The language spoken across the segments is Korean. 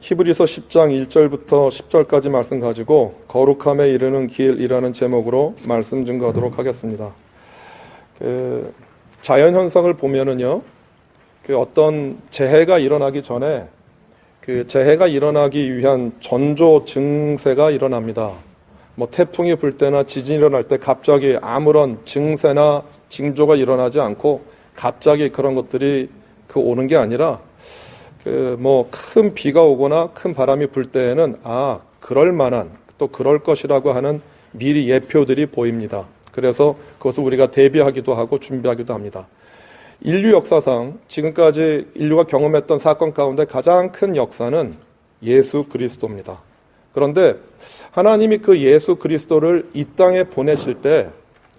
히브리서 10장 1절부터 10절까지 말씀 가지고 거룩함에 이르는 길이라는 제목으로 말씀 증거하도록 하겠습니다. 자연 현상을 보면은요, 어떤 재해가 일어나기 전에 그 재해가 일어나기 위한 전조 증세가 일어납니다. 뭐 태풍이 불 때나 지진이 일어날 때 갑자기 아무런 증세나 징조가 일어나지 않고 갑자기 그런 것들이 오는 게 아니라 뭐 큰 비가 오거나 큰 바람이 불 때에는 그럴 만한 또 그럴 것이라고 하는 미리 예표들이 보입니다. 그래서 그것을 우리가 대비하기도 하고 준비하기도 합니다. 인류 역사상 지금까지 인류가 경험했던 사건 가운데 가장 큰 역사는 예수 그리스도입니다. 그런데 하나님이 그 예수 그리스도를 이 땅에 보내실 때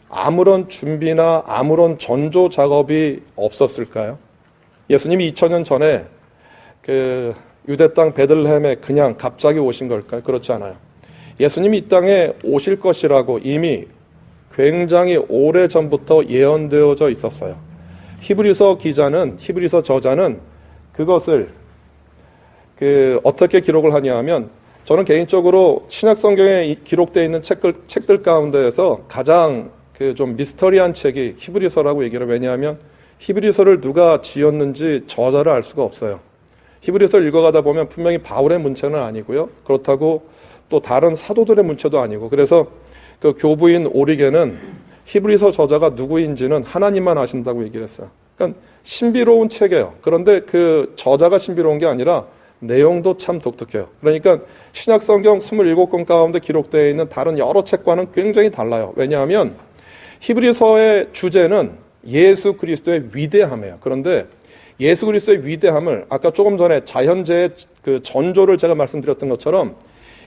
아무런 준비나 아무런 전조 작업이 없었을까요? 예수님이 2000년 전에 유대 땅 베들레헴에 그냥 갑자기 오신 걸까요? 그렇지 않아요. 예수님이 이 땅에 오실 것이라고 이미 굉장히 오래전부터 예언되어져 있었어요. 히브리서 저자는 그것을 어떻게 기록을 하냐 하면, 저는 개인적으로 신약 성경에 기록되어 있는 책들 가운데에서 가장 좀 미스터리한 책이 히브리서라고 얘기를 해요. 왜냐하면 히브리서를 누가 지었는지 저자를 알 수가 없어요. 히브리서를 읽어가다 보면 분명히 바울의 문체는 아니고요. 그렇다고 또 다른 사도들의 문체도 아니고, 그래서 그 교부인 오리겐은 히브리서 저자가 누구인지는 하나님만 아신다고 얘기를 했어요. 그러니까 신비로운 책이에요. 그런데 그 저자가 신비로운 게 아니라 내용도 참 독특해요. 그러니까 신약 성경 27권 가운데 기록되어 있는 다른 여러 책과는 굉장히 달라요. 왜냐하면 히브리서의 주제는 예수 그리스도의 위대함이에요. 그런데 예수 그리스도의 위대함을 아까 조금 전에 자연재해 전조를 제가 말씀드렸던 것처럼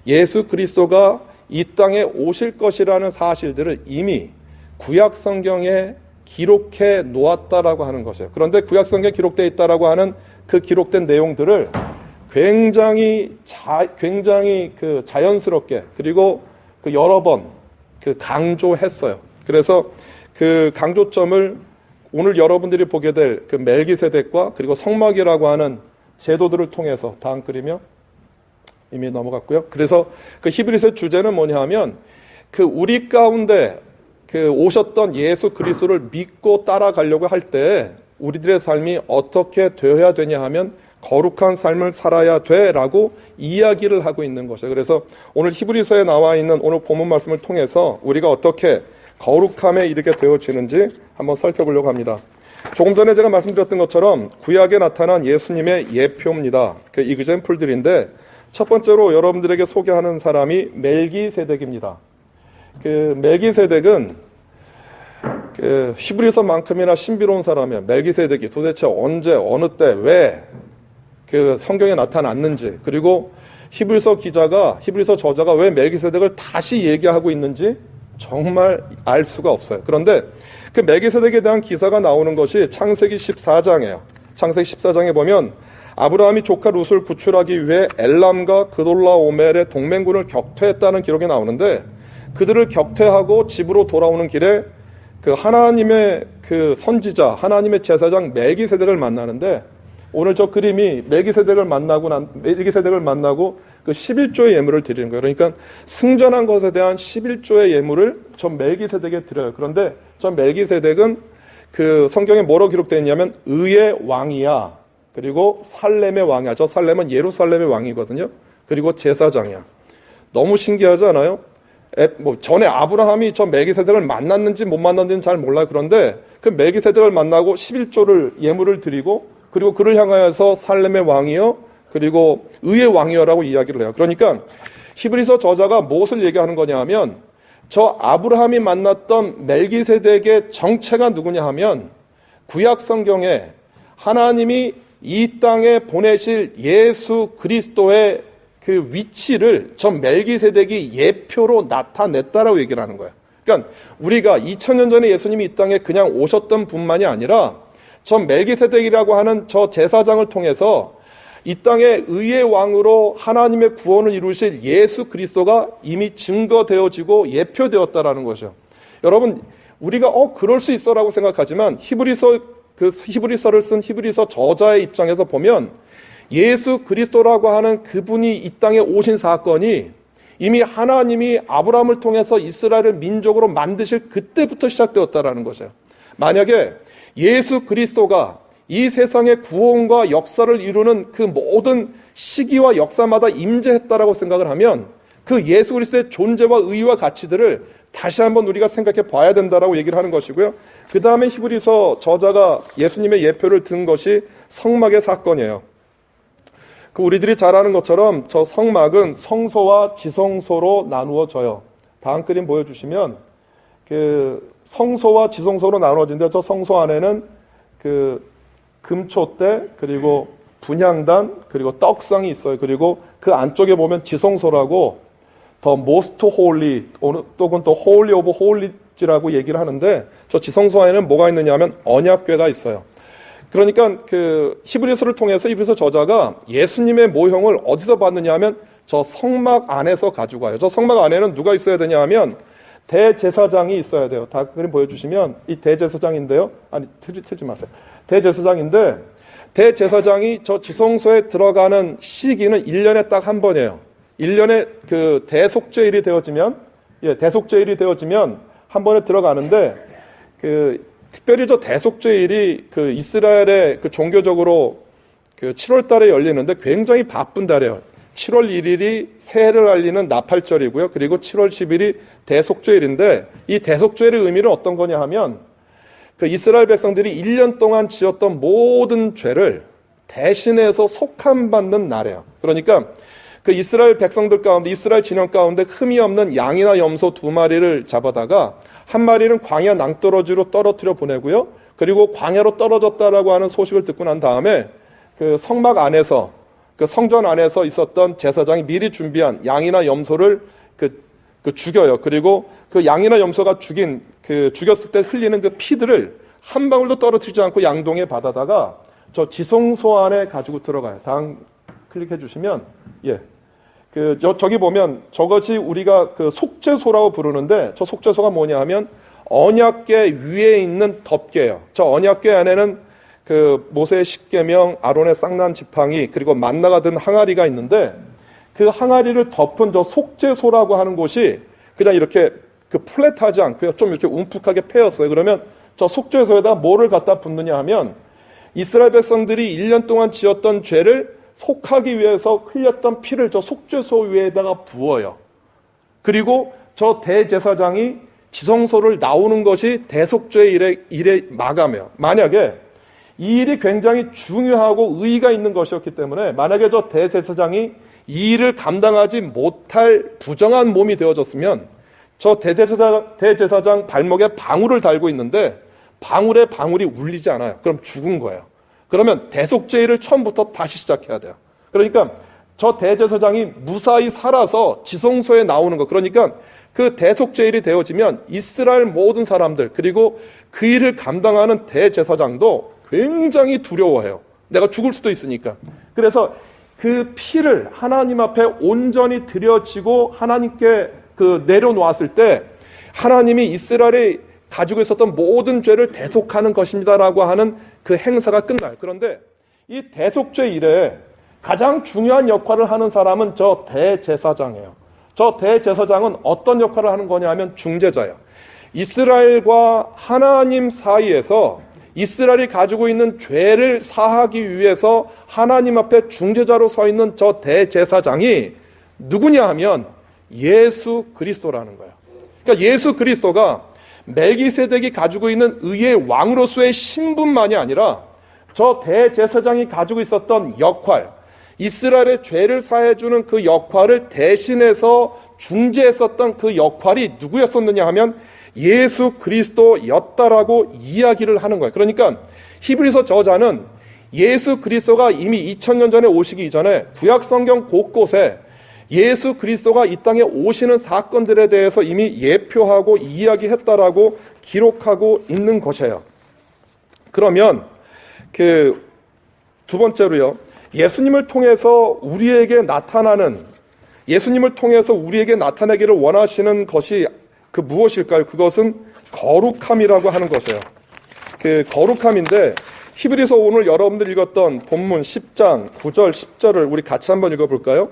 예수 그리스도가 이 땅에 오실 것이라는 사실들을 이미 구약 성경에 기록해 놓았다라고 하는 것이에요. 그런데 구약 성경에 기록되어 있다라고 하는 그 기록된 내용들을 굉장히 자연스럽게 그리고 여러 번 강조했어요. 그래서 그 강조점을 오늘 여러분들이 보게 될 멜기세덱과 그리고 성막이라고 하는 제도들을 통해서, 다음 그림이요. 이미 넘어갔고요. 그래서 히브리서의 주제는 뭐냐 하면 우리 가운데 오셨던 예수 그리스도를 믿고 따라가려고 할 때 우리들의 삶이 어떻게 되어야 되냐 하면 거룩한 삶을 살아야 돼라고 이야기를 하고 있는 것이에요. 그래서 오늘 히브리서에 나와 있는 오늘 본문 말씀을 통해서 우리가 어떻게 거룩함에 이르게 되어지는지 한번 살펴보려고 합니다. 조금 전에 제가 말씀드렸던 것처럼 구약에 나타난 예수님의 예표입니다. 이그젠플들인데, 첫 번째로 여러분들에게 소개하는 사람이 멜기세덱입니다. 멜기세덱은 히브리서만큼이나 신비로운 사람이에요. 멜기세덱이 도대체 언제, 어느 때, 왜 성경에 나타났는지, 그리고 히브리서 저자가 왜 멜기세덱을 다시 얘기하고 있는지 정말 알 수가 없어요. 그런데 멜기세덱에 대한 기사가 나오는 것이 창세기 14장이에요. 창세기 14장에 보면 아브라함이 조카 룻을 구출하기 위해 엘람과 그돌라오멜의 동맹군을 격퇴했다는 기록이 나오는데, 그들을 격퇴하고 집으로 돌아오는 길에 하나님의 선지자, 하나님의 제사장 멜기세덱을 만나는데, 오늘 저 그림이 멜기세덱을 만나고 11조의 예물을 드리는 거예요. 그러니까 승전한 것에 대한 11조의 예물을 저 멜기세덱에 드려요. 그런데 저 멜기세덱은 성경에 뭐로 기록되어 있냐면 의의 왕이야. 그리고 살렘의 왕이야. 저 살렘은 예루살렘의 왕이거든요. 그리고 제사장이야. 너무 신기하지 않아요? 전에 아브라함이 저 멜기세덱을 만났는지 못 만났는지는 잘 몰라요. 그런데 멜기세덱을 만나고 11조를 예물을 드리고, 그리고 그를 향하여서 살렘의 왕이요, 그리고 의의 왕이요라고 이야기를 해요. 그러니까 히브리서 저자가 무엇을 얘기하는 거냐 하면, 저 아브라함이 만났던 멜기세덱의 정체가 누구냐 하면, 구약 성경에 하나님이 이 땅에 보내실 예수 그리스도의 위치를 저 멜기세덱이 예표로 나타냈다라고 얘기를 하는 거예요. 그러니까 우리가 2000년 전에 예수님이 이 땅에 그냥 오셨던 분만이 아니라 저 멜기세덱이라고 하는 저 제사장을 통해서 이 땅에 의의 왕으로 하나님의 구원을 이루실 예수 그리스도가 이미 증거되어지고 예표되었다라는 것이죠. 여러분, 우리가 그럴 수 있어라고 생각하지만 히브리서를 쓴 히브리서 저자의 입장에서 보면 예수 그리스도라고 하는 그분이 이 땅에 오신 사건이 이미 하나님이 아브라함을 통해서 이스라엘을 민족으로 만드실 그때부터 시작되었다라는 것이에요. 만약에 예수 그리스도가 이 세상의 구원과 역사를 이루는 그 모든 시기와 역사마다 임재했다라고 생각을 하면 그 예수 그리스도의 존재와 의의와 가치들을 다시 한번 우리가 생각해 봐야 된다라고 얘기를 하는 것이고요. 그 다음에 히브리서 저자가 예수님의 예표를 든 것이 성막의 사건이에요. 그 우리들이 잘 아는 것처럼 저 성막은 성소와 지성소로 나누어져요. 다음 그림 보여주시면 그 성소와 지성소로 나누어진데 저 성소 안에는 그 금초대 그리고 분향단 그리고 떡상이 있어요. 그리고 그 안쪽에 보면 지성소라고 더 모스트 홀리 또는 또 홀리 오브 홀리지라고 얘기를 하는데 저 지성소 안에는 뭐가 있느냐 하면 언약궤가 있어요. 그러니까 그 히브리서를 통해서 히브리서 저자가 예수님의 모형을 어디서 봤느냐 하면 저 성막 안에서 가지고 와요. 저 성막 안에는 누가 있어야 되냐 하면 대제사장이 있어야 돼요. 다 그림 보여주시면 이 대제사장인데요. 아니 틀지 마세요. 대제사장인데 대제사장이 저 지성소에 들어가는 시기는 1년에 딱 한 번이에요. 1년에 그 대속죄일이 되어지면 대속죄일이 되어지면 한 번에 들어가는데 그 특별히 저 대속죄일이 그 이스라엘의 그 종교적으로 그 7월 달에 열리는데 굉장히 바쁜 달이에요. 7월 1일이 새해를 알리는 나팔절이고요. 그리고 7월 10일이 대속죄일인데 이 대속죄일의 의미는 어떤 거냐 하면 그 이스라엘 백성들이 1년 동안 지었던 모든 죄를 대신해서 속함받는 날이에요. 그러니까 그 이스라엘 백성들 가운데 이스라엘 진영 가운데 흠이 없는 양이나 염소 2마리를 잡아다가 한 마리는 광야 낭떠러지로 떨어뜨려 보내고요. 그리고 광야로 떨어졌다라고 하는 소식을 듣고 난 다음에 그 성막 안에서 그 성전 안에서 있었던 제사장이 미리 준비한 양이나 염소를 그 죽여요. 그리고 그 양이나 염소가 죽였을 때 흘리는 그 피들을 한 방울도 떨어뜨리지 않고 양동에 받아다가 저 지성소 안에 가지고 들어가요. 다음 클릭해 주시면 저기 보면 저것이 우리가 그 속죄소라고 부르는데 저 속죄소가 뭐냐 하면 언약궤 위에 있는 덮개예요. 저 언약궤 안에는 그 모세의 십계명, 아론의 쌍난 지팡이 그리고 만나가 든 항아리가 있는데 그 항아리를 덮은 저 속죄소라고 하는 곳이 그냥 이렇게 그 플랫하지 않고요. 좀 이렇게 움푹하게 패였어요. 그러면 저 속죄소에다 뭐를 갖다 붓느냐 하면 이스라엘 백성들이 1년 동안 지었던 죄를 속하기 위해서 흘렸던 피를 저 속죄소 위에다가 부어요. 그리고 저 대제사장이 지성소를 나오는 것이 대속죄의 일의 마감이에요. 만약에 이 일이 굉장히 중요하고 의의가 있는 것이었기 때문에 만약에 저 대제사장이 이 일을 감당하지 못할 부정한 몸이 되어졌으면 저 대제사장 발목에 방울을 달고 있는데 방울에 방울이 울리지 않아요. 그럼 죽은 거예요. 그러면 대속죄일을 처음부터 다시 시작해야 돼요. 그러니까 저 대제사장이 무사히 살아서 지성소에 나오는 거. 그러니까 그 대속죄일이 되어지면 이스라엘 모든 사람들 그리고 그 일을 감당하는 대제사장도 굉장히 두려워해요. 내가 죽을 수도 있으니까. 그래서 그 피를 하나님 앞에 온전히 드려지고 하나님께 그 내려놓았을 때 하나님이 이스라엘이 가지고 있었던 모든 죄를 대속하는 것입니다라고 하는 그 행사가 끝나요. 그런데 이 대속죄 일에 가장 중요한 역할을 하는 사람은 저 대제사장이에요. 저 대제사장은 어떤 역할을 하는 거냐 하면 중재자예요. 이스라엘과 하나님 사이에서 이스라엘이 가지고 있는 죄를 사하기 위해서 하나님 앞에 중재자로 서 있는 저 대제사장이 누구냐 하면 예수 그리스도라는 거예요. 그러니까 예수 그리스도가 멜기세덱이 가지고 있는 의의 왕으로서의 신분만이 아니라 저 대제사장이 가지고 있었던 역할, 이스라엘의 죄를 사해주는 그 역할을 대신해서 중재했었던 그 역할이 누구였었느냐 하면 예수 그리스도였다라고 이야기를 하는 거예요. 그러니까 히브리서 저자는 예수 그리스도가 이미 2000년 전에 오시기 이전에 구약 성경 곳곳에 예수 그리스도가 이 땅에 오시는 사건들에 대해서 이미 예표하고 이야기했다라고 기록하고 있는 것이에요. 그러면 그 두 번째로요. 예수님을 통해서 우리에게 나타내기를 원하시는 것이 그 무엇일까요? 그것은 거룩함이라고 하는 것이에요. 그 거룩함인데 히브리서 오늘 여러분들 읽었던 본문 10장 9절 10절을 우리 같이 한번 읽어볼까요?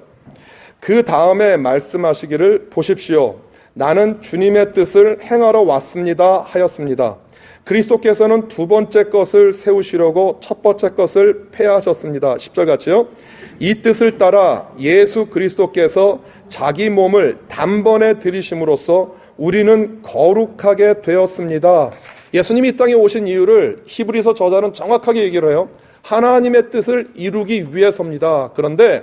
그 다음에 말씀하시기를 보십시오. 나는 주님의 뜻을 행하러 왔습니다 하였습니다. 그리스도께서는 두 번째 것을 세우시려고 첫 번째 것을 폐하셨습니다. 10절 같이요. 이 뜻을 따라 예수 그리스도께서 자기 몸을 단번에 들이심으로써 우리는 거룩하게 되었습니다. 예수님이 이 땅에 오신 이유를 히브리서 저자는 정확하게 얘기를 해요. 하나님의 뜻을 이루기 위해서입니다. 그런데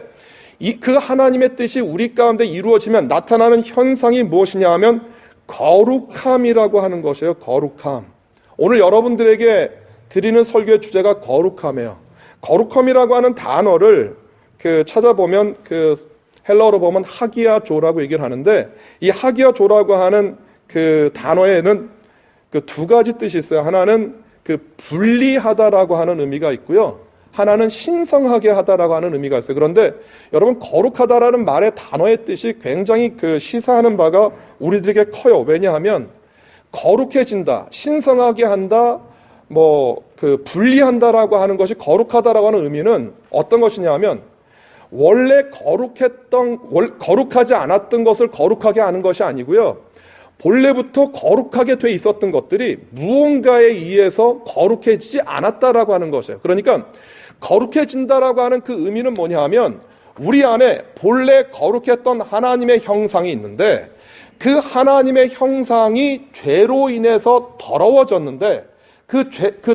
그 하나님의 뜻이 우리 가운데 이루어지면 나타나는 현상이 무엇이냐 하면 거룩함이라고 하는 것이에요. 거룩함. 오늘 여러분들에게 드리는 설교의 주제가 거룩함이에요. 거룩함이라고 하는 단어를 찾아보면 헬라어로 보면 하기야조라고 얘기를 하는데, 이 하기야조라고 하는 그 단어에는 두 가지 뜻이 있어요. 하나는 분리하다라고 하는 의미가 있고요. 하나는 신성하게 하다라고 하는 의미가 있어요. 그런데 여러분, 거룩하다라는 말의 단어의 뜻이 굉장히 시사하는 바가 우리들에게 커요. 왜냐하면 거룩해진다, 신성하게 한다, 분리한다라고 하는 것이 거룩하다라고 하는 의미는 어떤 것이냐 하면 원래 거룩하지 않았던 것을 거룩하게 하는 것이 아니고요. 본래부터 거룩하게 돼 있었던 것들이 무언가에 의해서 거룩해지지 않았다라고 하는 것이에요. 그러니까 거룩해진다라고 하는 그 의미는 뭐냐 하면 우리 안에 본래 거룩했던 하나님의 형상이 있는데 그 하나님의 형상이 죄로 인해서 더러워졌는데 그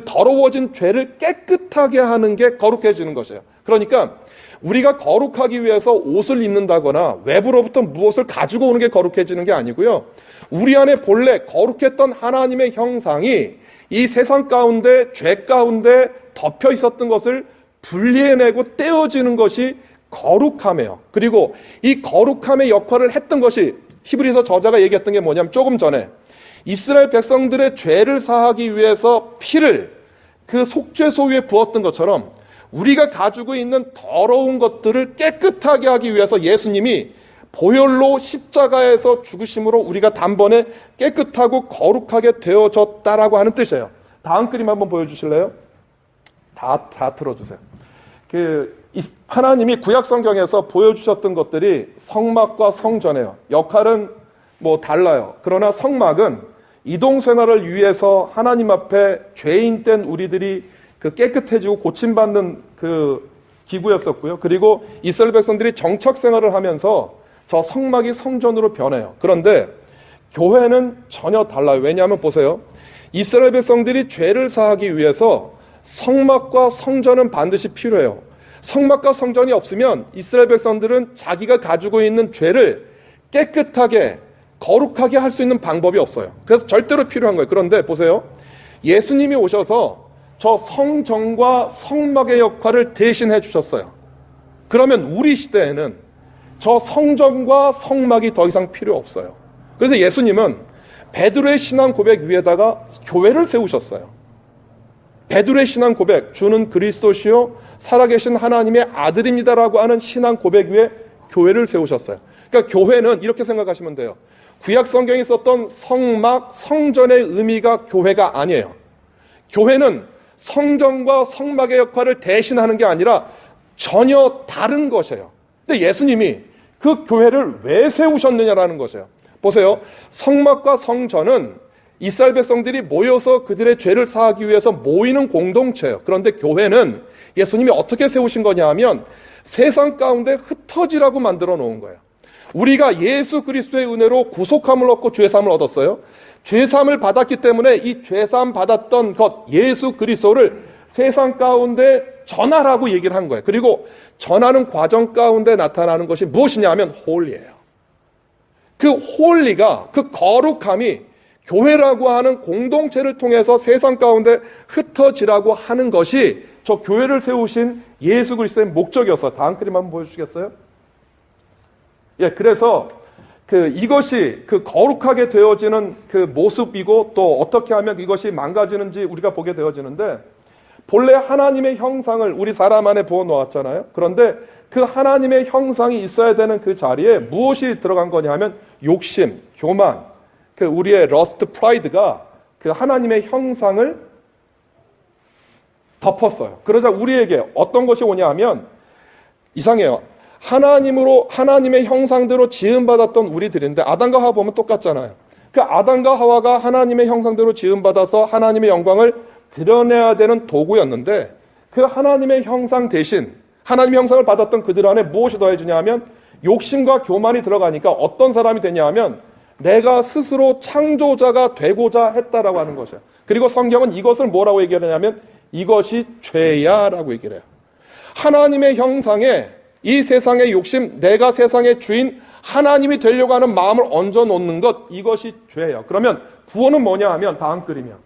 더러워진 죄를 깨끗하게 하는 게 거룩해지는 것이에요. 그러니까 우리가 거룩하기 위해서 옷을 입는다거나 외부로부터 무엇을 가지고 오는 게 거룩해지는 게 아니고요. 우리 안에 본래 거룩했던 하나님의 형상이 이 세상 가운데 죄 가운데 덮여 있었던 것을 분리해내고 떼어지는 것이 거룩함이에요. 그리고 이 거룩함의 역할을 했던 것이 히브리서 저자가 얘기했던 게 뭐냐면 조금 전에 이스라엘 백성들의 죄를 사하기 위해서 피를 그 속죄소 위에 부었던 것처럼 우리가 가지고 있는 더러운 것들을 깨끗하게 하기 위해서 예수님이 보혈로 십자가에서 죽으심으로 우리가 단번에 깨끗하고 거룩하게 되어졌다라고 하는 뜻이에요. 다음 그림 한번 보여주실래요? 다 틀어주세요. 하나님이 구약 성경에서 보여주셨던 것들이 성막과 성전이에요. 역할은 달라요. 그러나 성막은 이동생활을 위해서 하나님 앞에 죄인 된 우리들이 깨끗해지고 고침받는 기구였었고요. 그리고 이스라엘 백성들이 정착 생활을 하면서 저 성막이 성전으로 변해요. 그런데 교회는 전혀 달라요. 왜냐하면 보세요. 이스라엘 백성들이 죄를 사하기 위해서 성막과 성전은 반드시 필요해요. 성막과 성전이 없으면 이스라엘 백성들은 자기가 가지고 있는 죄를 깨끗하게 거룩하게 할 수 있는 방법이 없어요. 그래서 절대로 필요한 거예요. 그런데 보세요. 예수님이 오셔서 저 성전과 성막의 역할을 대신해 주셨어요. 그러면 우리 시대에는 저 성전과 성막이 더 이상 필요 없어요. 그래서 예수님은 베드로의 신앙 고백 위에다가 교회를 세우셨어요. 베드로의 신앙 고백, 주는 그리스도시요 살아계신 하나님의 아들입니다라고 하는 신앙 고백 위에 교회를 세우셨어요. 그러니까 교회는 이렇게 생각하시면 돼요. 구약 성경에 썼던 성막, 성전의 의미가 교회가 아니에요. 교회는 성전과 성막의 역할을 대신하는 게 아니라 전혀 다른 것이에요. 근데 예수님이 그 교회를 왜 세우셨느냐라는 것이에요. 보세요. 성막과 성전은 이스라엘 백성들이 모여서 그들의 죄를 사하기 위해서 모이는 공동체예요. 그런데 교회는 예수님이 어떻게 세우신 거냐 하면 세상 가운데 흩어지라고 만들어 놓은 거예요. 우리가 예수 그리스도의 은혜로 구속함을 얻고 죄사함을 얻었어요. 죄사함을 받았기 때문에 이 죄사함 받았던 것 예수 그리스도를 세상 가운데 전하라고 얘기를 한 거예요. 그리고 전하는 과정 가운데 나타나는 것이 무엇이냐 하면 홀리예요. 그 홀리가, 그 거룩함이 교회라고 하는 공동체를 통해서 세상 가운데 흩어지라고 하는 것이 저 교회를 세우신 예수 그리스도의 목적이었어요. 다음 그림 한번 보여주시겠어요? 예, 그래서 이것이 거룩하게 되어지는 모습이고 또 어떻게 하면 이것이 망가지는지 우리가 보게 되어지는데 본래 하나님의 형상을 우리 사람 안에 부어 놓았잖아요. 그런데 그 하나님의 형상이 있어야 되는 그 자리에 무엇이 들어간 거냐 하면 욕심, 교만, 우리의 러스트 프라이드가 그 하나님의 형상을 덮었어요. 그러자 우리에게 어떤 것이 오냐 하면 이상해요. 하나님의 형상대로 지음받았던 우리들인데 아담과 하와 보면 똑같잖아요. 그 아담과 하와가 하나님의 형상대로 지음받아서 하나님의 영광을 드러내야 되는 도구였는데 그 하나님의 형상 대신 하나님의 형상을 받았던 그들 안에 무엇이 더해지냐 하면 욕심과 교만이 들어가니까 어떤 사람이 되냐 하면 내가 스스로 창조자가 되고자 했다라고 하는 것이에요. 그리고 성경은 이것을 뭐라고 얘기하냐면 이것이 죄야 라고 얘기를 해요. 하나님의 형상에 이 세상의 욕심, 내가 세상의 주인 하나님이 되려고 하는 마음을 얹어 놓는 것, 이것이 죄예요. 그러면 구원은 뭐냐 하면 다음 그림이요.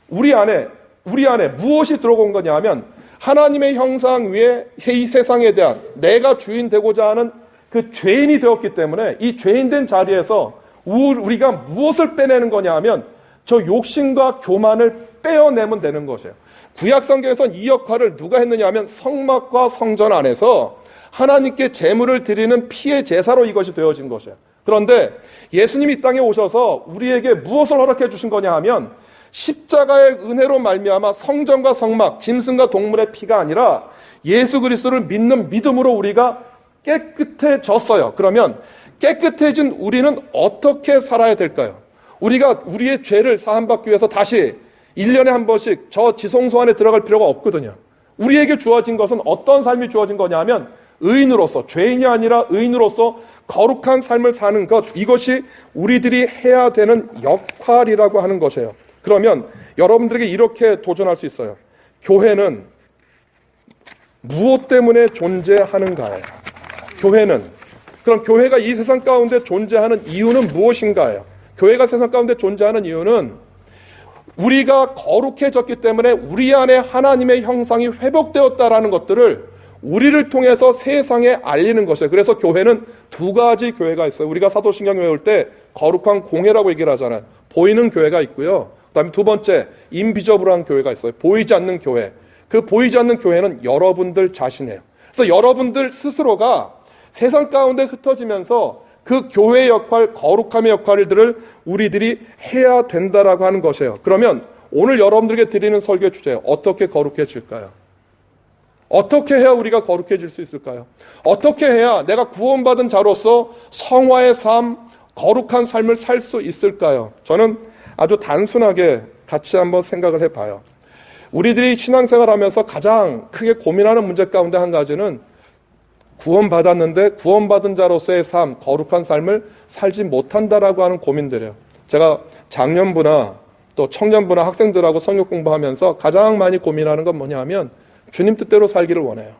우리 안에 무엇이 들어온 거냐 하면 하나님의 형상 위에 이 세상에 대한 내가 주인 되고자 하는 그 죄인이 되었기 때문에 이 죄인된 자리에서 우리가 무엇을 빼내는 거냐 하면 저 욕심과 교만을 빼어내면 되는 것이에요. 구약 성경에서는 이 역할을 누가 했느냐 하면 성막과 성전 안에서 하나님께 제물을 드리는 피의 제사로 이것이 되어진 것이에요. 그런데 예수님이 이 땅에 오셔서 우리에게 무엇을 허락해 주신 거냐 하면 십자가의 은혜로 말미암아 성전과 성막, 짐승과 동물의 피가 아니라 예수 그리스도를 믿는 믿음으로 우리가 깨끗해졌어요. 그러면 깨끗해진 우리는 어떻게 살아야 될까요? 우리가 우리의 죄를 사함받기 위해서 다시 1년에 한 번씩 저 지성소 안에 들어갈 필요가 없거든요. 우리에게 주어진 것은 어떤 삶이 주어진 거냐 하면 의인으로서, 죄인이 아니라 의인으로서 거룩한 삶을 사는 것, 이것이 우리들이 해야 되는 역할이라고 하는 것이에요. 그러면 여러분들에게 이렇게 도전할 수 있어요. 교회는 무엇 때문에 존재하는가예요? 그럼 교회가 이 세상 가운데 존재하는 이유는 무엇인가요? 교회가 세상 가운데 존재하는 이유는 우리가 거룩해졌기 때문에 우리 안에 하나님의 형상이 회복되었다라는 것들을 우리를 통해서 세상에 알리는 것이에요. 그래서 교회는 두 가지 교회가 있어요. 우리가 사도신경 외울 때 거룩한 공회라고 얘기를 하잖아요. 보이는 교회가 있고요. 그다음에 두 번째 인비저블한 교회가 있어요. 보이지 않는 교회. 그 보이지 않는 교회는 여러분들 자신이에요. 그래서 여러분들 스스로가 세상 가운데 흩어지면서 그 교회의 역할, 거룩함의 역할들을 우리들이 해야 된다라고 하는 것이에요. 그러면 오늘 여러분들에게 드리는 설교 주제예요. 어떻게 거룩해질까요? 어떻게 해야 우리가 거룩해질 수 있을까요? 어떻게 해야 내가 구원받은 자로서 성화의 삶, 거룩한 삶을 살 수 있을까요? 저는 아주 단순하게 같이 한번 생각을 해봐요. 우리들이 신앙생활하면서 가장 크게 고민하는 문제 가운데 한 가지는 구원받았는데 구원받은 자로서의 삶, 거룩한 삶을 살지 못한다라고 하는 고민들이에요. 제가 장년부나 또 청년부나 학생들하고 성경 공부하면서 가장 많이 고민하는 건 뭐냐 하면 주님 뜻대로 살기를 원해요.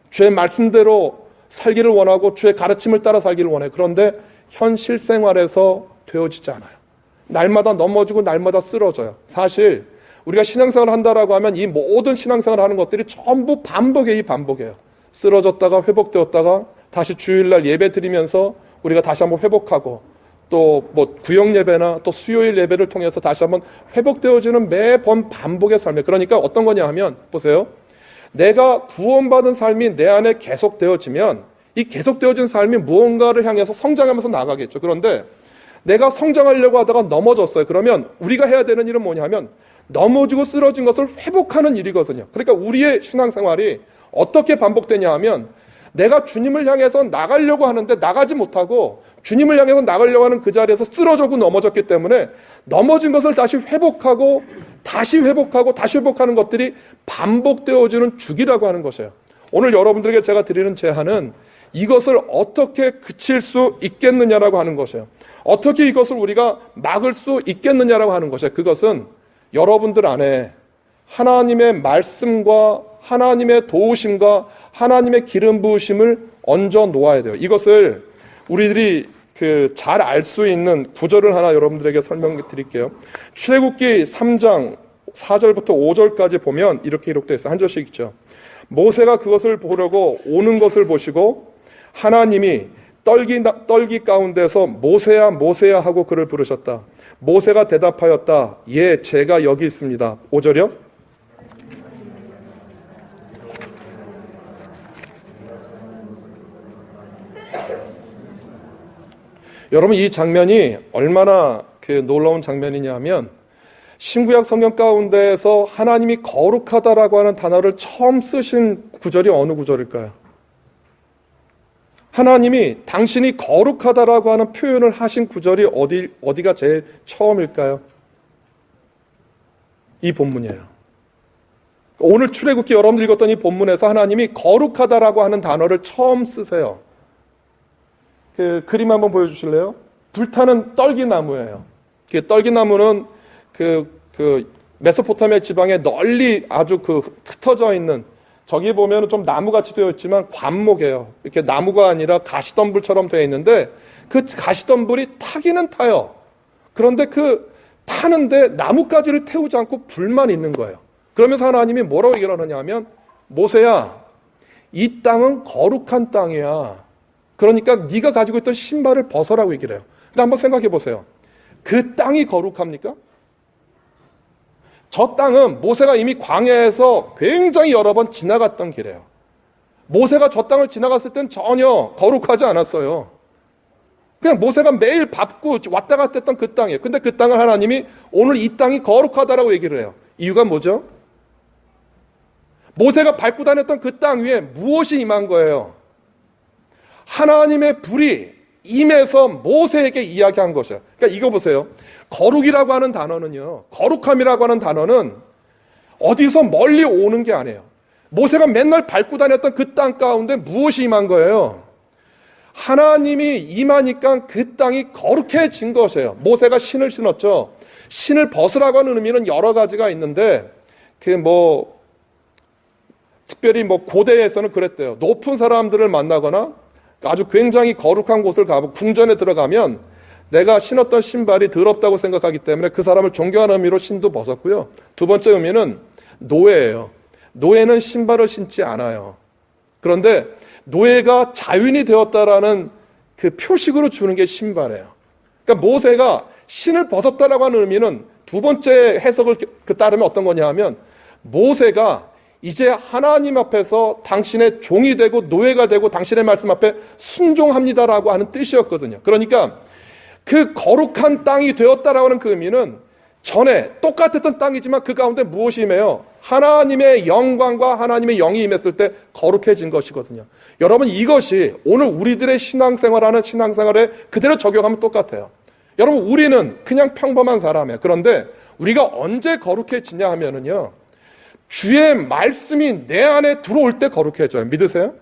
주의 말씀대로 살기를 원하고 주의 가르침을 따라 살기를 원해요. 그런데 현실 생활에서 되어지지 않아요. 날마다 넘어지고 날마다 쓰러져요. 사실 우리가 신앙생활을 한다라고 하면 이 모든 신앙생활을 하는 것들이 전부 반복이에요. 쓰러졌다가 회복되었다가 다시 주일날 예배 드리면서 우리가 다시 한번 회복하고 또 뭐 구역 예배나 또 수요일 예배를 통해서 다시 한번 회복되어지는 매번 반복의 삶이에요. 그러니까 어떤 거냐 하면 보세요. 내가 구원받은 삶이 내 안에 계속되어지면 이 계속되어진 삶이 무언가를 향해서 성장하면서 나가겠죠. 그런데 내가 성장하려고 하다가 넘어졌어요. 그러면 우리가 해야 되는 일은 뭐냐면 넘어지고 쓰러진 것을 회복하는 일이거든요. 그러니까 우리의 신앙생활이 어떻게 반복되냐 하면 내가 주님을 향해서 나가려고 하는데 나가지 못하고 주님을 향해서 나가려고 하는 그 자리에서 쓰러지고 넘어졌기 때문에 넘어진 것을 다시 회복하고 다시 회복하는 것들이 반복되어지는 주기라고 하는 것이에요. 오늘 여러분들에게 제가 드리는 제안은 이것을 어떻게 그칠 수 있겠느냐라고 하는 것이에요. 어떻게 이것을 우리가 막을 수 있겠느냐라고 하는 것이에요. 그것은 여러분들 안에 하나님의 말씀과 하나님의 도우심과 하나님의 기름 부으심을 얹어 놓아야 돼요. 이것을 우리들이 잘 알 수 있는 구절을 하나 여러분들에게 설명해 드릴게요. 출애굽기 3장 4절부터 5절까지 보면 이렇게 기록되어 있어요. 한 절씩 있죠. 모세가 그것을 보려고 오는 것을 보시고 하나님이 떨기 가운데서 모세야 모세야 하고 그를 부르셨다. 모세가 대답하였다. 예, 제가 여기 있습니다. 5절이요. 여러분 이 장면이 얼마나 놀라운 장면이냐 하면 신구약 성경 가운데에서 하나님이 거룩하다라고 하는 단어를 처음 쓰신 구절이 어느 구절일까요? 하나님이 당신이 거룩하다라고 하는 표현을 하신 구절이 어디가 제일 처음일까요? 이 본문이에요. 오늘 출애굽기 여러분들 읽었던 이 본문에서 하나님이 거룩하다라고 하는 단어를 처음 쓰세요. 그 그림 한번 보여주실래요? 불타는 떨기나무예요. 그 떨기나무는 메소포타미아 지방에 널리 아주 흩어져 있는, 저기 보면 좀 나무같이 되어 있지만 관목이에요. 이렇게 나무가 아니라 가시덤불처럼 되어 있는데 그 가시덤불이 타기는 타요. 그런데 타는데 나뭇가지를 태우지 않고 불만 있는 거예요. 그러면서 하나님이 뭐라고 얘기를 하느냐 하면, 모세야, 이 땅은 거룩한 땅이야. 그러니까 네가 가지고 있던 신발을 벗어라고 얘기를 해요. 근데 한번 생각해 보세요. 그 땅이 거룩합니까? 저 땅은 모세가 이미 광야에서 굉장히 여러 번 지나갔던 길이에요. 모세가 저 땅을 지나갔을 땐 전혀 거룩하지 않았어요. 그냥 모세가 매일 밟고 왔다 갔다 했던 그 땅이에요. 근데 그 땅을 하나님이 오늘 이 땅이 거룩하다라고 얘기를 해요. 이유가 뭐죠? 모세가 밟고 다녔던 그 땅 위에 무엇이 임한 거예요? 하나님의 불이 임해서 모세에게 이야기한 것이에요. 그러니까 이거 보세요. 거룩이라고 하는 단어는요, 거룩함이라고 하는 단어는 어디서 멀리 오는 게 아니에요. 모세가 맨날 밟고 다녔던 그 땅 가운데 무엇이 임한 거예요? 하나님이 임하니까 그 땅이 거룩해진 것이에요. 모세가 신을 신었죠. 신을 벗으라고 하는 의미는 여러 가지가 있는데, 특별히 고대에서는 그랬대요. 높은 사람들을 만나거나 아주 굉장히 거룩한 곳을 가고 궁전에 들어가면 내가 신었던 신발이 더럽다고 생각하기 때문에 그 사람을 존경하는 의미로 신도 벗었고요. 두 번째 의미는 노예예요. 노예는 신발을 신지 않아요. 그런데 노예가 자유인이 되었다라는 그 표식으로 주는 게 신발이에요. 그러니까 모세가 신을 벗었다라고 하는 의미는 두 번째 해석을 따르면 어떤 거냐 하면, 모세가 이제 하나님 앞에서 당신의 종이 되고 노예가 되고 당신의 말씀 앞에 순종합니다라고 하는 뜻이었거든요. 그러니까 그 거룩한 땅이 되었다라고 하는 그 의미는 전에 똑같았던 땅이지만 그 가운데 무엇이 임해요? 하나님의 영광과 하나님의 영이 임했을 때 거룩해진 것이거든요. 여러분, 이것이 오늘 우리들의 신앙생활하는 신앙생활에 그대로 적용하면 똑같아요. 여러분, 우리는 그냥 평범한 사람이에요. 그런데 우리가 언제 거룩해지냐 하면은요, 주의 말씀이 내 안에 들어올 때 거룩해져요. 믿으세요?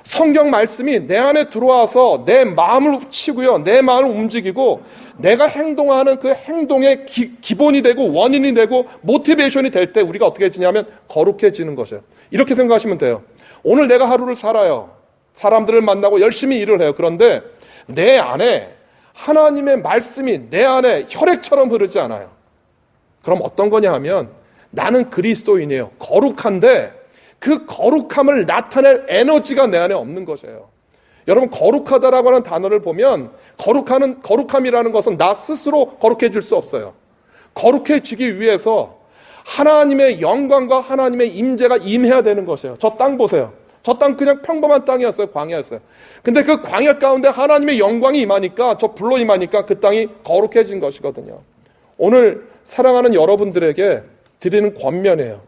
성경 말씀이 내 안에 들어와서 내 마음을 치고요, 내 마음을 움직이고 내가 행동하는 그 행동의 기본이 되고 원인이 되고 모티베이션이 될 때 우리가 어떻게 해지냐면 거룩해지는 것이에요. 이렇게 생각하시면 돼요. 오늘 내가 하루를 살아요. 사람들을 만나고 열심히 일을 해요. 그런데 내 안에 하나님의 말씀이 내 안에 혈액처럼 흐르지 않아요. 그럼 어떤 거냐 하면, 나는 그리스도인이에요. 거룩한데 그 거룩함을 나타낼 에너지가 내 안에 없는 것이에요. 여러분, 거룩하다라고 하는 단어를 보면 거룩함이라는 것은 나 스스로 거룩해질 수 없어요. 거룩해지기 위해서 하나님의 영광과 하나님의 임재가 임해야 되는 것이에요. 저 땅 보세요. 저 땅 그냥 평범한 땅이었어요. 광야였어요. 근데 그 광야 가운데 하나님의 영광이 임하니까, 저 불로 임하니까 그 땅이 거룩해진 것이거든요. 오늘 사랑하는 여러분들에게 드리는 권면이에요.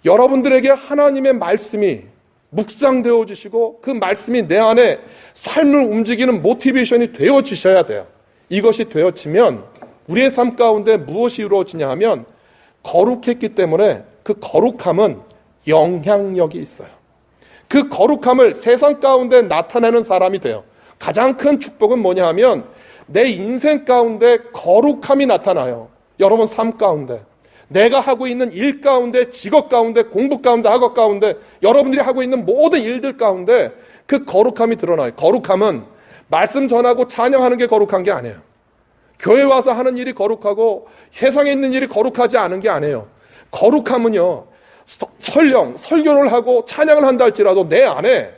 여러분들에게 하나님의 말씀이 묵상되어 주시고 그 말씀이 내 안에 삶을 움직이는 모티베이션이 되어지셔야 돼요. 이것이 되어지면 우리의 삶 가운데 무엇이 이루어지냐 하면, 거룩했기 때문에 그 거룩함은 영향력이 있어요. 그 거룩함을 세상 가운데 나타내는 사람이 돼요. 가장 큰 축복은 뭐냐 하면, 내 인생 가운데 거룩함이 나타나요. 여러분 삶 가운데, 내가 하고 있는 일 가운데, 직업 가운데, 공부 가운데, 학업 가운데, 여러분들이 하고 있는 모든 일들 가운데 그 거룩함이 드러나요. 거룩함은 말씀 전하고 찬양하는 게 거룩한 게 아니에요. 교회 와서 하는 일이 거룩하고 세상에 있는 일이 거룩하지 않은 게 아니에요. 거룩함은요, 설교를 하고 찬양을 한다 할지라도 내 안에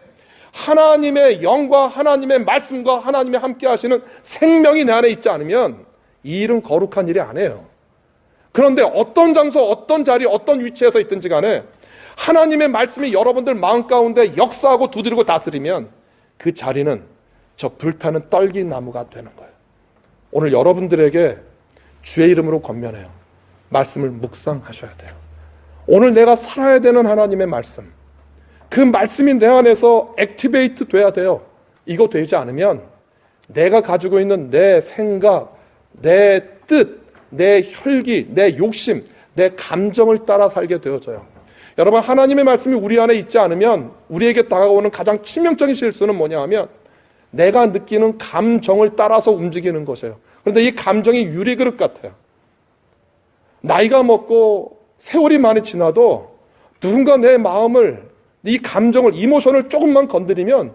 하나님의 영과 하나님의 말씀과 하나님의 함께 하시는 생명이 내 안에 있지 않으면 이 일은 거룩한 일이 아니에요. 그런데 어떤 장소, 어떤 자리, 어떤 위치에서 있든지 간에 하나님의 말씀이 여러분들 마음 가운데 역사하고 두드리고 다스리면 그 자리는 저 불타는 떨기나무가 되는 거예요. 오늘 여러분들에게 주의 이름으로 권면해요. 말씀을 묵상하셔야 돼요. 오늘 내가 살아야 되는 하나님의 말씀, 그 말씀이 내 안에서 액티베이트 돼야 돼요. 이거 되지 않으면 내가 가지고 있는 내 생각, 내 뜻, 내 혈기, 내 욕심, 내 감정을 따라 살게 되어져요. 여러분, 하나님의 말씀이 우리 안에 있지 않으면 우리에게 다가오는 가장 치명적인 실수는 뭐냐 하면 내가 느끼는 감정을 따라서 움직이는 것이에요. 그런데 이 감정이 유리그릇 같아요. 나이가 먹고 세월이 많이 지나도 누군가 내 마음을, 이 감정을, 이모션을 조금만 건드리면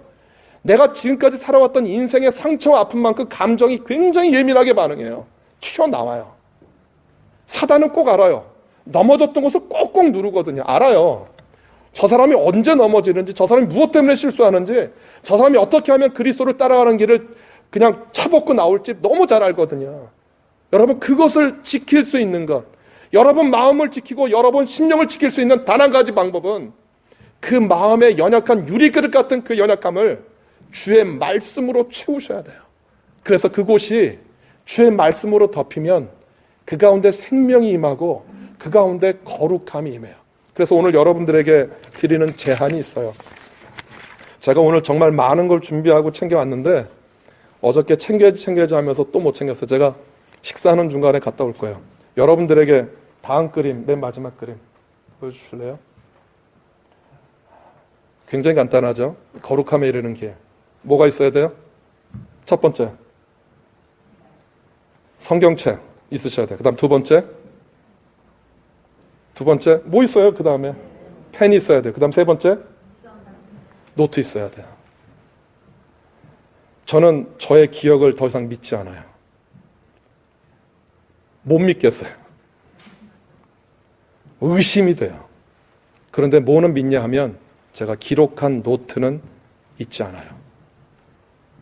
내가 지금까지 살아왔던 인생의 상처와 아픈 만큼 감정이 굉장히 예민하게 반응해요. 튀어나와요. 사단은 꼭 알아요. 넘어졌던 것을 꼭꼭 누르거든요. 알아요. 저 사람이 언제 넘어지는지, 저 사람이 무엇 때문에 실수하는지, 저 사람이 어떻게 하면 그리스도를 따라가는 길을 그냥 차벗고 나올지 너무 잘 알거든요. 여러분, 그것을 지킬 수 있는 것, 여러분 마음을 지키고 여러분 심령을 지킬 수 있는 단 한 가지 방법은 그 마음의 연약한 유리그릇 같은 그 연약함을 주의 말씀으로 채우셔야 돼요. 그래서 그곳이 주의 말씀으로 덮이면 그 가운데 생명이 임하고 그 가운데 거룩함이 임해요. 그래서 오늘 여러분들에게 드리는 제안이 있어요. 제가 오늘 정말 많은 걸 준비하고 챙겨왔는데 어저께 챙겨야지 하면서 또 못 챙겼어요. 제가 식사하는 중간에 갔다 올 거예요. 여러분들에게 다음 그림, 맨 마지막 그림 보여주실래요? 굉장히 간단하죠? 거룩함에 이르는 길. 뭐가 있어야 돼요? 첫 번째, 성경책 있으셔야 돼요. 그 다음 두 번째, 뭐 있어요? 그 다음에 펜이 있어야 돼요. 그 다음 세 번째, 노트 있어야 돼요. 저는 저의 기억을 더 이상 믿지 않아요. 못 믿겠어요. 의심이 돼요. 그런데 뭐는 믿냐 하면 제가 기록한 노트는 있지 않아요.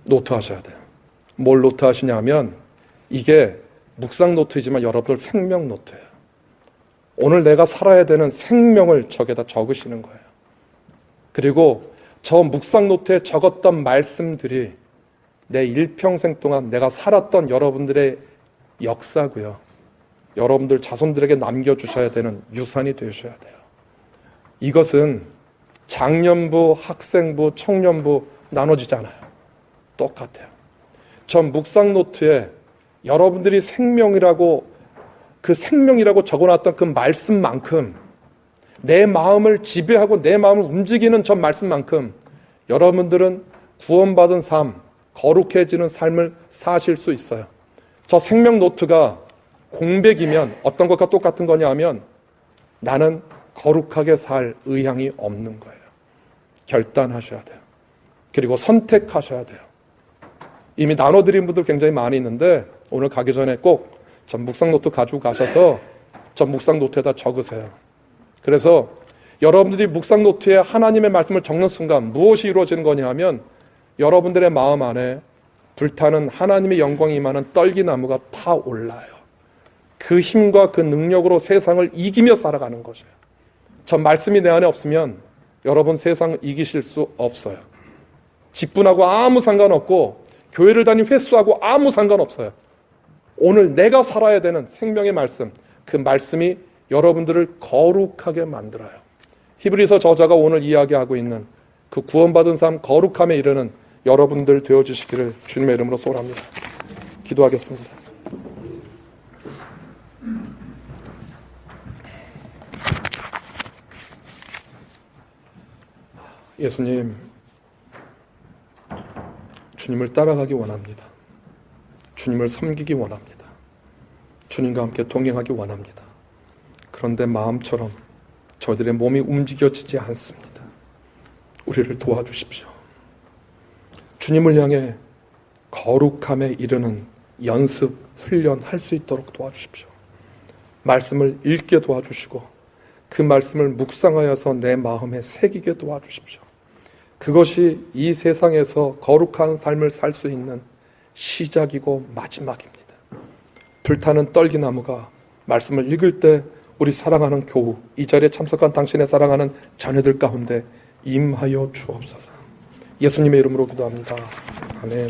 노트 하셔야 돼요. 뭘 노트 하시냐 하면 이게 묵상 노트이지만 여러분들 생명 노트예요. 오늘 내가 살아야 되는 생명을 저기다 적으시는 거예요. 그리고 저 묵상 노트에 적었던 말씀들이 내 일평생 동안 내가 살았던 여러분들의 역사고요. 여러분들 자손들에게 남겨주셔야 되는 유산이 되셔야 돼요. 이것은 장년부, 학생부, 청년부 나눠지지 않아요. 똑같아요. 전 묵상 노트에 여러분들이 생명이라고 적어놨던 그 말씀만큼 내 마음을 지배하고 내 마음을 움직이는 전 말씀만큼 여러분들은 구원받은 삶, 거룩해지는 삶을 사실 수 있어요. 저 생명 노트가 공백이면 어떤 것과 똑같은 거냐 하면 나는 거룩하게 살 의향이 없는 거예요. 결단하셔야 돼요. 그리고 선택하셔야 돼요. 이미 나눠드린 분들 굉장히 많이 있는데 오늘 가기 전에 꼭 전 묵상 노트 가지고 가셔서 전 묵상 노트에다 적으세요. 그래서 여러분들이 묵상 노트에 하나님의 말씀을 적는 순간 무엇이 이루어지는 거냐 하면 여러분들의 마음 안에 불타는 하나님의 영광이 임하는 떨기나무가 타올라요. 그 힘과 그 능력으로 세상을 이기며 살아가는 것이에요. 전 말씀이 내 안에 없으면 여러분 세상을 이기실 수 없어요. 직분하고 아무 상관없고 교회를 다닌 횟수하고 아무 상관없어요. 오늘 내가 살아야 되는 생명의 말씀, 그 말씀이 여러분들을 거룩하게 만들어요. 히브리서 저자가 오늘 이야기하고 있는 그 구원받은 삶, 거룩함에 이르는 여러분들 되어주시기를 주님의 이름으로 소원합니다. 기도하겠습니다. 예수님, 주님을 따라가기 원합니다. 주님을 섬기기 원합니다. 주님과 함께 동행하기 원합니다. 그런데 마음처럼 저희들의 몸이 움직여지지 않습니다. 우리를 도와주십시오. 주님을 향해 거룩함에 이르는 연습, 훈련할 수 있도록 도와주십시오. 말씀을 읽게 도와주시고 그 말씀을 묵상하여서 내 마음에 새기게 도와주십시오. 그것이 이 세상에서 거룩한 삶을 살 수 있는 시작이고 마지막입니다. 불타는 떨기나무가 말씀을 읽을 때 우리 사랑하는 교우, 이 자리에 참석한 당신의 사랑하는 자녀들 가운데 임하여 주옵소서. 예수님의 이름으로 기도합니다. 아멘.